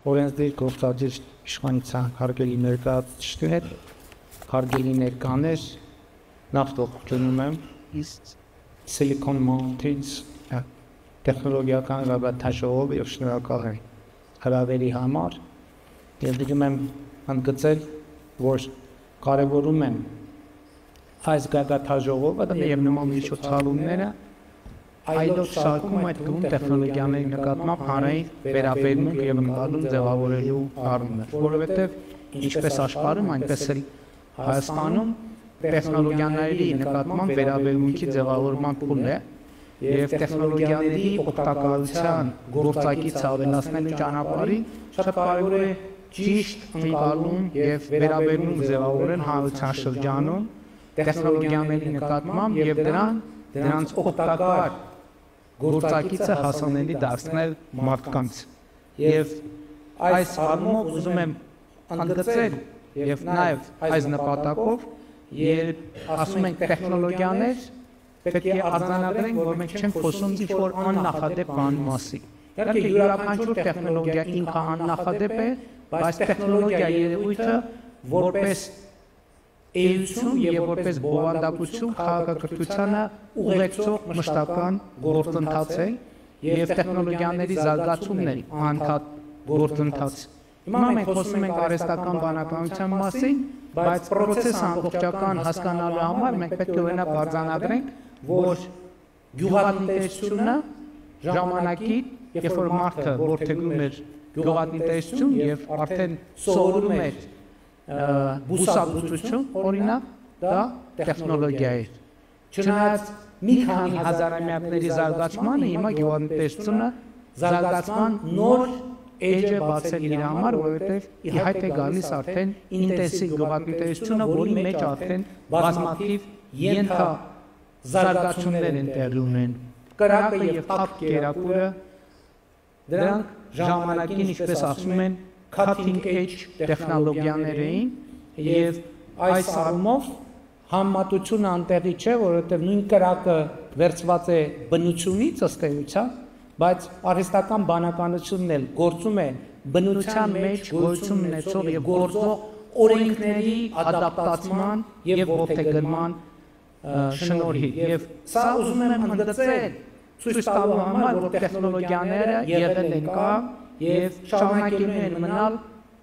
օրենսդիր գործադիր իշխանության հարգելի ներկայացուցիչներ, հարգելի ներկաներ, նավթողջունում եմ Silicon Mountains տեխնոլոգիական լաբորատորիայով եւ շնորհակալ եմ հրավերի համար եւ դիտում եմ ընդգծել, որ կարևորում եմ այս գագաթաժողովը եւ նման միջոցառումները այլոց շարքում այդ գույն տեխնոլոգիաների նկատմամբ հանրային վերաբերմունք եւ ընկալում ձևավորելու առումով, որովհետեւ ինչպես աշխարհում, այնպես էլ Հայաստանում տեխնոլոգիաների նկատմամբ վերաբերմունքի ձևավորման փուլն է եւ տեխնոլոգիաների օգտակարության գործակիցը ավելացնելու ճանապարհին շատ կարեւոր է ճիշտ ընկալում եւ վերաբերմունք ձևավորել հանրության շրջանում տեխնոլոգիաների նկատմամբ եւ դրանց օգտակար գործակիցը հասանելի դարձնել մարդկանց եւ այս առումով ուզում եմ ընդգծել եւ նաեւ այս նպատակով երբ ասում ենք տեխնոլոգիաներ պետք է արձանագրենք, որ մենք չենք խոսում ինչ-որ աննախադեպ բանի մասին։ Իհարկե յուրաքանչյուր տեխնոլոգիա ինքը աննախադեպ է, բայց տեխնոլոգիա երևույթը որպես էություն եւ որպես բովանդակություն քաղաքակրթությանը ուղեկցող մշտական գործընթաց է եւ տեխնոլոգիաների զարգացումն է անընդհատ գործընթաց։ Հիմա մենք խոսում ենք արհեստական բանականության մասին, բայց process-ը ամբողջական հասկանալու համար մենք պետք է օրինակ արձանագրենք, որ գյուղատնտեսությունը ժամանակի, երբ որ մարդը որդեգրում էր գյուղատնտեսություն եւ արդեն սովորում էր բուսաբուծություն, օրինակ, դա տեխնոլոգիա է։ Չնայած մի քանի հազարամյակների զարգացմանը հիմա գյուղատնտեսությունը զարգացման նոր էջ է բացել իր համար, որովհետև ի հայտ է գալիս արդեն ինտենսիվ գյուղատնտեսությունը, որի մեջ արդեն բազմաթիվ ենթազարգացումներ են տեղի ունենում։ Կրակը եւ փակ կերակուրը դրանք ժամանակին, ինչպես ասում են, cutting edge տեխնոլոգիաներ էին եւ այս առումով համեմատությունը անտեղի չէ, որովհետեւ նույն կրակը վերծված է բնությունից ըստ էության, բայց արհեստական բանականությունն էլ գործում է բնության մեջ գոյություն ունեցող եւ գործող օրենքների ադապտացման եւ ողջագրման շնորհիվ եւ սա ուզում եմ ընդգծել ցույց տալու համար, որ տեխնոլոգիաները եղել են կա եւ շարունակելու են մնալ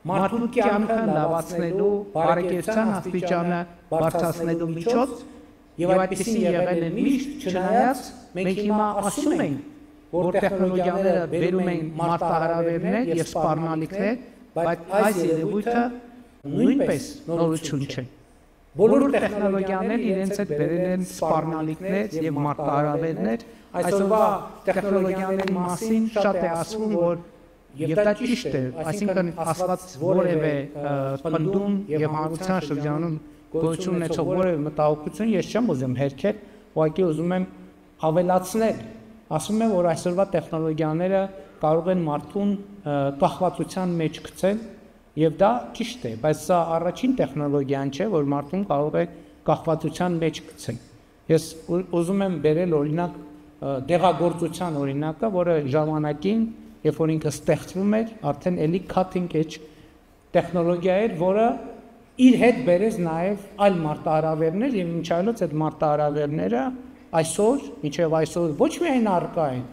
մարդու կյանքը լավացնելու, բարեկեցության աստիճանը բարձրացնելու միջոց եւ այդպեսին եղել են միշտ, չնայած մենք հիմա ասում ենք, որ տեխնոլոգիաները բերում են մարտահրավերներ եւ սպառնալիքներ, բայց այս երևույթը նույնպես նորություն չէ։ Բոլոր տեխնոլոգիաները իրենց հետ բերել են սպառնալիքներ եւ մարտահրավերներ, այսօրվա տեխնոլոգիաների մասին շատ է ասվում, որ եւ դա ճիշտ է, այսինքն ասված որևէ պնդում եւ հանրության շրջանում գոյություն ունեցող որևէ մտահոգություն ես չեմ ուզում հերքել, ուղղակի ուզում եմ ավելացնել, ասում եմ, որ այսօրվա տեխնոլոգիաները կարող են մարդուն կախվածության մեջ գցել եւ դա ճիշտ է, բայց սա առաջին տեխնոլոգիան չէ, որ մարդուն կարող է կախվածության մեջ գցել։ Ես ուզում եմ բերել օրինակ դեղագործության օրինակը, որը ժամանակին երբ որ ինքը ստեղծվում էր, արդեն էլի cutting edge տեխնոլոգիա էր, որը իր հետ բերեց նաև այլ մարտահրավերներ եւ ինչ այլոց այդ մարտահրավերները այսօր, մինչեւ այսօր ոչ միայն առկա են,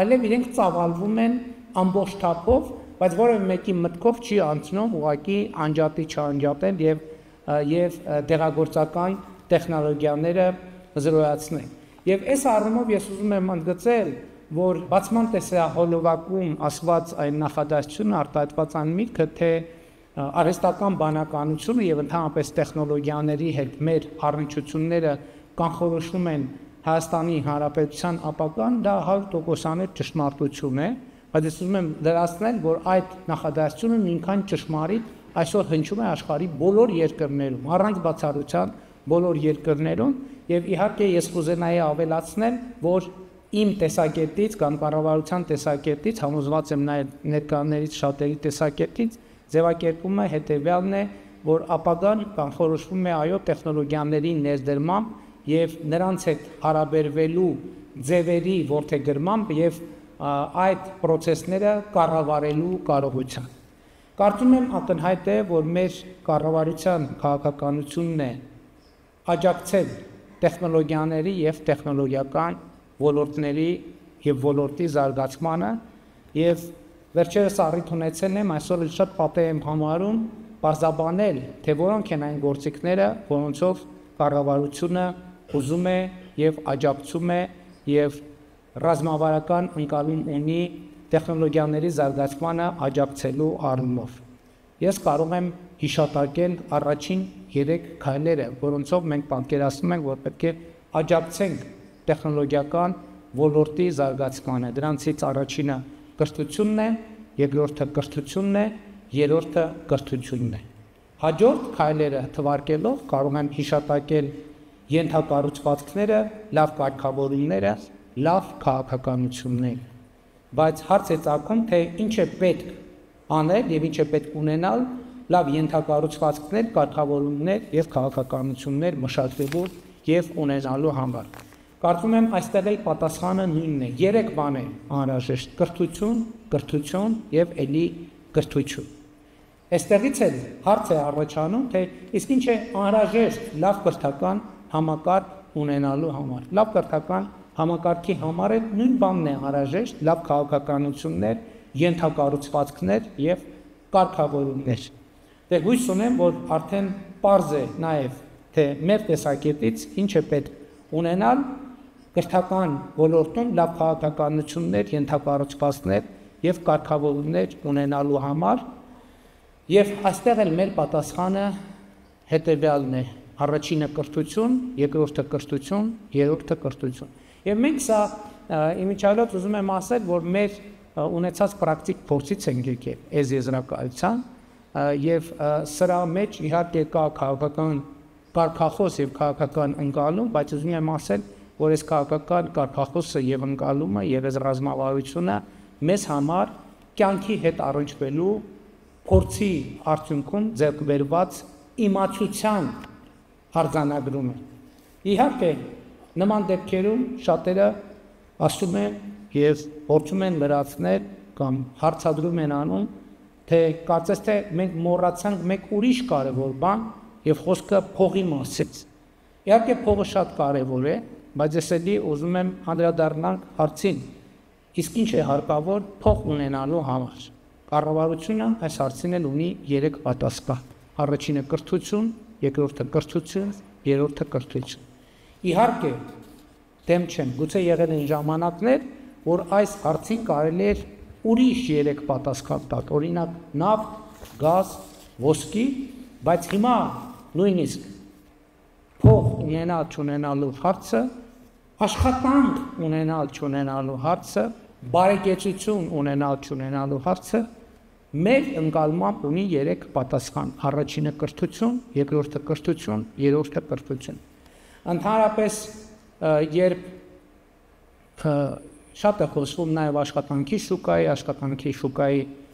այլև իրենք ծավալվում են ամբողջ թափով, բայց որևէ մեկի մտքով չի անցնում ուղղակի անջատի չանջատել եւ դեղագործական տեխնոլոգիաները զրոյացնել։ Եվ այս առումով ես ուզում եմ ընդգծել, որ բացման տեսահոլովակում ասված այն նախադասությունը արտահայտված այն միտքը, թե արհեստական բանականությունը եւ ընդհանրապես տեխնոլոգիաների հետ մեր առնչությունները կանխորոշում են Հայաստանի Հանրապետության ապագան, դա 100% ճշմարտություն է, բայց ես ուզում եմ դրացնել, որ այդ նախադասությունը նույնքան ճշմարիտ այսօր հնչում է աշխարհի բոլոր երկրներում, առանց բացառության բոլոր երկրներում, եւ իհարկե ես կուզենայի ավելացնել, որ իմ տեսակետից կամ կառավարության տեսակետից, համոզված եմ նաև ներկաներից շատերի տեսակետից, ձևակերպումը հետեւյալն է, որ ապագան կանխորոշվում է այո տեխնոլոգիաների ներդրմամբ եւ նրանց հետ հարաբերվելու ձևերի որդեգրմամբ եւ այդ process-ները կառավարելու կարողությամբ։ Կարծում եմ ակնհայտ է, որ մեր կառավարության քաղաքականությունն է աջակցել տեխնոլոգիաների եւ տեխնոլոգիական ոլորտների եւ ոլորտի զարգացմանը եւ վերջերս առիթ ունեցել եմ այսօր շատ պատեհ եմ համարում բարձաբանել, թե որոնք են այն գործիքները, որոնցով կառավարությունը ուզում է եւ աջակցում է եւ ռազմավարական ընկալում ունի տեխնոլոգիաների զարգացմանը աջակցելու առումով։ Ես կարող եմ հիշատակել առաջին 3 քայլերը, որոնցով մենք պատկերացնում ենք, որ պետք է աջակցենք տեխնոլոգիական ոլորտի զարգացմանը։ Դրանցից առաջինը կրթությունն է, երկրորդը կրթությունն է, երրորդը կրթությունն է։ Հաջորդ քայլերը թվարկելով կարող եմ հիշատակել ենթակառուցվածքները, լավ կարգավորումները, լավ քաղաքականությունները։ Բայց հարց է ծագում, թե ինչ է պետք անել եւ ինչ է պետք ունենալ լավ ենթակառուցվածքներ, կարգավորումներ եւ քաղաքականություններ մշակելու եւ ունենալու համար։ Կարծում եմ այստեղ էլ պատասխանը նույնն է։ 3 բան է անհրաժեշտ՝ կրթություն, կրթություն եւ ելի կրթություն։ Այստեղից էլ հարց է առաջանում, թե իսկ ինչ է անհրաժեշտ լավ կրթական համակարգ ունենալու համար։ Լավ կրթական համակարգի համար էլ նույն բանն է անհրաժեշտ՝ լավ քաղաքականություններ, ենթակառուցվածքներ եւ կարգավորումներ։ Դե հույս ունեմ, որ արդեն պարզ է նաեւ, թե մեր տեսակետից ինչ է պետք ունենալ կրթական ոլորտում լավ քաղաքականություններ, ենթակառուցվածքներ եւ կարգավորումներ ունենալու համար, եւ այստեղ էլ մեր պատասխանը հետեւյալն է. առաջինը կրթություն, երկրորդը կրթություն, երրորդը կրթություն։ Եվ մենք սա իմիջիալոց ուզում եմ ասել, որ մեր ունեցած պրակտիկ փորձից ենք եկել այս եզրակացության եւ սրա մեջ իհարկե կա քաղաքական կարգախոս եւ քաղաքական ընկալում, բայց ուզում եմ ասել, որ այս քաղաքական կարգախոսը եւ ընկալումը եւ այս ռազմավարությունը մեզ համար կյանքի հետ առնչվելու փորձի արդյունքում ձեռք բերված իմացության արձանագրում է։ Իհարկե նման դեպքերում շատերը ասում են եւ փորձում են լրացնել կամ հարցադրում են անում, թե կարծես թե մենք մոռացանք մեկ ուրիշ կարևոր բան եւ խոսքը փողի մասից։ Իհարկե փողը շատ կարևոր է, բայց ես էլի ուզում եմ անդրադառնալ հարցին, իսկ ինչ է հարկավոր փող ունենալու համար։ Կառավարությունը այս հարցին էլ ունի 3 պատասխան։ Առաջինը կրթություն, երկրորդը կրթություն, երրորդը կրթություն։ Իհարկե դեմ չեմ, գուցե եղել են ժամանակներ, որ այս հարցին կարելի էր ուրիշ 3 պատասխան տալ, օրինակ նավթ, գազ, ոսկի, բայց հիմա նույնիսկ փող ունենալ չունենալու հարցը, աշխատանք ունենալ չունենալու հարցը, բարեկեցություն ունենալ չունենալու հարցը մեր ընկալմամբ ունի 3 պատասխան։ Առաջինը կրթություն, երկրորդը կրթություն, երրորդը կրթություն։ Ընդհանրապես երբ շատ է խոսվում նաև աշխատանքի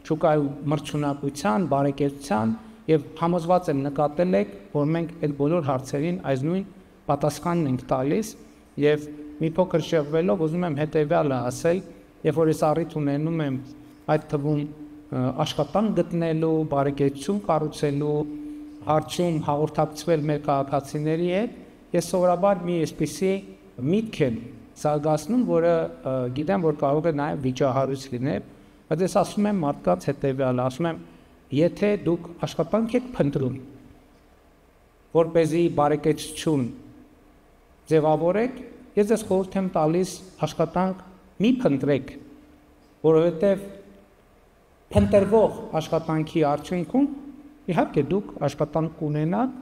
շուկայի մրցունակության, բարեկեցության եւ համոզված եմ նկատել եք, որ մենք այդ բոլոր հարցերին այս նույն պատասխանն ենք տալիս եւ մի փոքր շեղվելով ուզում եմ հետեւյալը ասել, երբ որ ես առիթ ունենում եմ այդ թվում աշխատանք գտնելու, բարեկեցություն կառուցելու հարցում հաղորդակցվել մեր քաղաքացիների հետ, ես սովորաբար մի այսպիսի միտք եմ զարգացնում, որը գիտեմ, որ կարող է նաև վիճահարույց լինել, բայց ես ասում եմ մարդկանց հետևյալը, ասում եմ, եթե դուք աշխատանք եք փնտրում, որպեսզի բարեկեցություն ձևավորեք, ես ձեզ խորհուրդ եմ տալիս աշխատանք մի փնտրեք, որովհետև փնտրվող աշխատանքի արդյունքում իհարկե դուք աշխատանք կունենաք,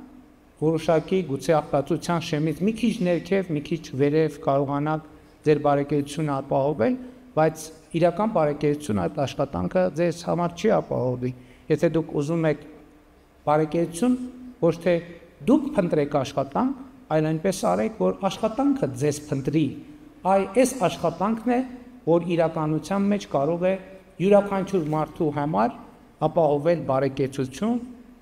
որոշակի գուցե արտադրության շեմից մի քիչ ներքև, մի քիչ վերև կարողանաք ձեր բարեկեցությունը ապահովել, բայց իրական բարեկեցությունը այդ աշխատանքը ձեզ համար չի ապահովի։ Եթե դուք ուզում եք բարեկեցություն, ոչ թե դուք փնտրեք աշխատանք, այլ այնպես արեք, որ աշխատանքը ձեզ փնտրի։ Այս աշխատանքն է, որ իրականության մեջ կարող է յուրաքանչյուր մարդու համար ապահովել բարեկեցություն,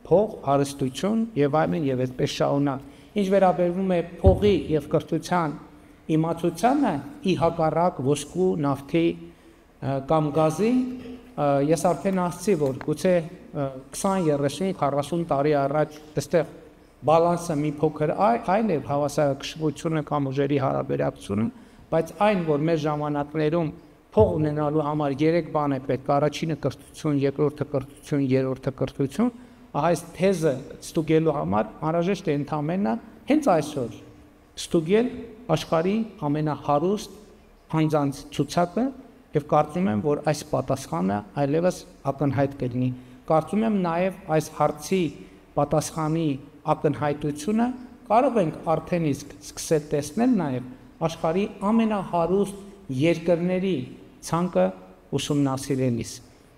փող, հարստություն եւ այլն եւ այդպես շարունակ։ Ինչ վերաբերվում է փողի եւ կրթության իմացությանը, ի հակառակ ոսկու, նավթի կամ գազի, ես արդեն ասացի, որ գուցե 20-30-40 տարի առաջ այստեղ բալանսը մի փոքր այլ է հավասարակշռությունը կամ ուժերի հարաբերակցությունը, բայց այն, որ մեր ժամանակներում փող ունենալու համար 3 բան է պետք, առաջինը կրթություն, երկրորդը կրթություն, երրորդը կրթություն, այս թեզը ստուգելու համար անհրաժեշտ է ընդամենը հենց այսօր ստուգել աշխարհի ամենահարուստ անձանց ցուցակը եւ կարծում եմ, որ այս պատասխանը այլևս ակնհայտ կլինի։ Կարծում եմ նաև այս հարցի պատասխանի ակնհայտությունը կարող ենք արդեն իսկ սկսել տեսնել նաև աշխարհի ամենահարուստ երկրների ցանկը ուսումնասիրելիս։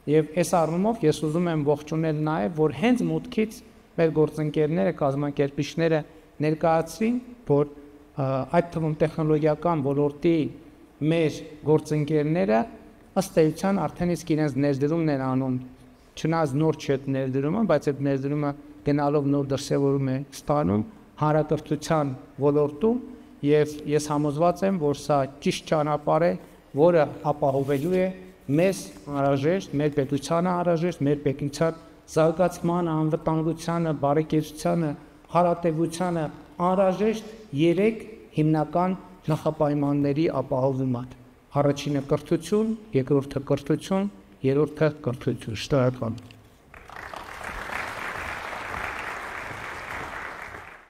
Եվ այս առումով ես ուզում եմ ողջունել նաև, որ հենց մուտքից մեր գործընկերները, կազմակերպիչները ներկայացրին, որ այդ թվում տեխնոլոգիական ոլորտի մեր գործընկերները ըստ էության արդեն իսկ իրենց ներդրումն են անում, չնայած նոր չէ ներդրումը, բայց այդ ներդրումը գնալով նոր դրսևորում է ստանում հանրակրթության ոլորտում եւ ես համոզված եմ, որ սա ճիշտ ճանապարհ է, որը ապահովելու է մեզ անհրաժեշտ, մեր պետությանը անհրաժեշտ, մեր պետության զարգացմանը, անվտանգությանը, բարեկեցությանը, հարատևությանը անհրաժեշտ 3 հիմնական նախապայմանների ապահովումը։ Առաջինը կրթություն, երկրորդը կրթություն, երրորդը կրթություն։ Շնորհակալ եմ։